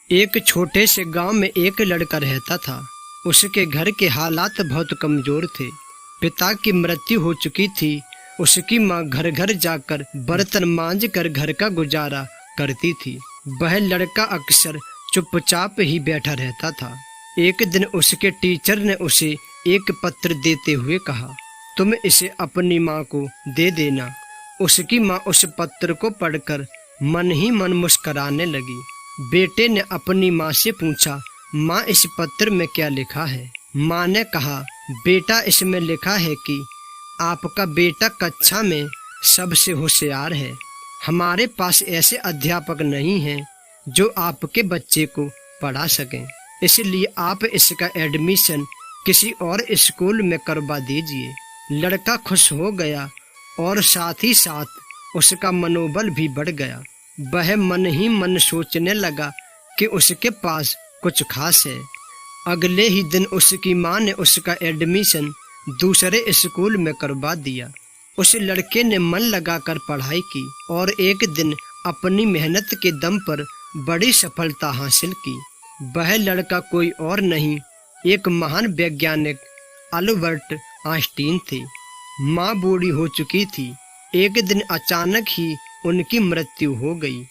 एक छोटे से गांव में एक लड़का रहता था। उसके घर के हालात बहुत कमजोर थे। पिता की मृत्यु हो चुकी थी। उसकी माँ घर घर जाकर बर्तन मांज कर घर का गुजारा करती थी। वह लड़का अक्सर चुपचाप ही बैठा रहता था। एक दिन उसके टीचर ने उसे एक पत्र देते हुए कहा, तुम इसे अपनी माँ को दे देना। उसकी माँ उस पत्र को पढ़कर मन ही मन मुस्कुराने लगी। बेटे ने अपनी माँ से पूछा, माँ इस पत्र में क्या लिखा है? माँ ने कहा, बेटा इसमें लिखा है कि आपका बेटा कक्षा में सबसे होशियार है। हमारे पास ऐसे अध्यापक नहीं हैं जो आपके बच्चे को पढ़ा सकें, इसलिए आप इसका एडमिशन किसी और स्कूल में करवा दीजिए। लड़का खुश हो गया और साथ ही साथ उसका मनोबल भी बढ़ गया। वह मन ही मन सोचने लगा कि उसके पास कुछ खास है। अगले ही दिन उसकी माँ ने उसका एडमिशन दूसरे स्कूल में करवा दिया। उस लड़के ने मन लगाकर पढ़ाई की और एक दिन अपनी मेहनत के दम पर बड़ी सफलता हासिल की। वह लड़का कोई और नहीं, एक महान वैज्ञानिक अल्बर्ट आइंस्टीन थे। माँ बूढ़ी हो चुकी थी। एक दिन अचानक ही उनकी मृत्यु हो गई।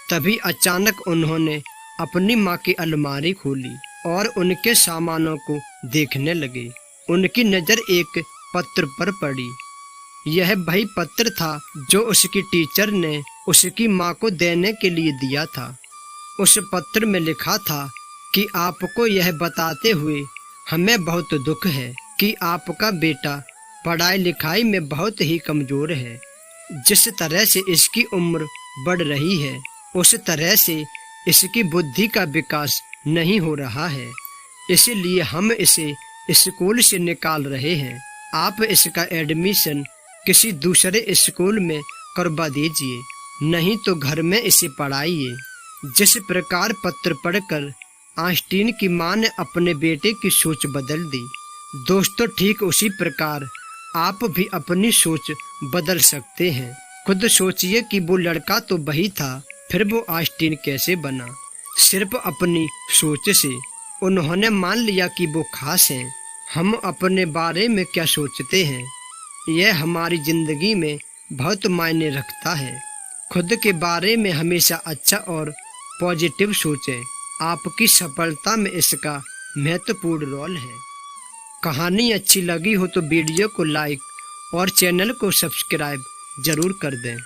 तभी अचानक उन्होंने अपनी माँ की अलमारी खोली और उनके सामानों को देखने लगे। उनकी नज़र एक पत्र पर पड़ी। यह वही पत्र था जो उसकी टीचर ने उसकी माँ को देने के लिए दिया था। उस पत्र में लिखा था कि आपको यह बताते हुए हमें बहुत दुख है कि आपका बेटा पढ़ाई लिखाई में बहुत ही कमजोर है। जिस तरह से इसकी उम्र बढ़ रही है उस तरह से इसकी बुद्धि का विकास नहीं हो रहा है, इसलिए हम इसे स्कूल से निकाल रहे हैं। आप इसका एडमिशन किसी दूसरे स्कूल में करवा दीजिए, नहीं तो घर में इसे पढ़ाइए। जिस प्रकार पत्र पढ़कर आइंस्टीन की मां ने अपने बेटे की सोच बदल दी। दोस्तों, ठीक उसी प्रकार आप भी अपनी सोच बदल सकते हैं। खुद सोचिए कि वो लड़का तो वही था, फिर वो आइंस्टीन कैसे बना? सिर्फ अपनी सोच से। उन्होंने मान लिया कि वो खास हैं। हम अपने बारे में क्या सोचते हैं, यह हमारी जिंदगी में बहुत मायने रखता है। खुद के बारे में हमेशा अच्छा और पॉजिटिव सोचें। आपकी सफलता में इसका महत्वपूर्ण रोल है। कहानी अच्छी लगी हो तो वीडियो को लाइक और चैनल को सब्सक्राइब जरूर कर दें।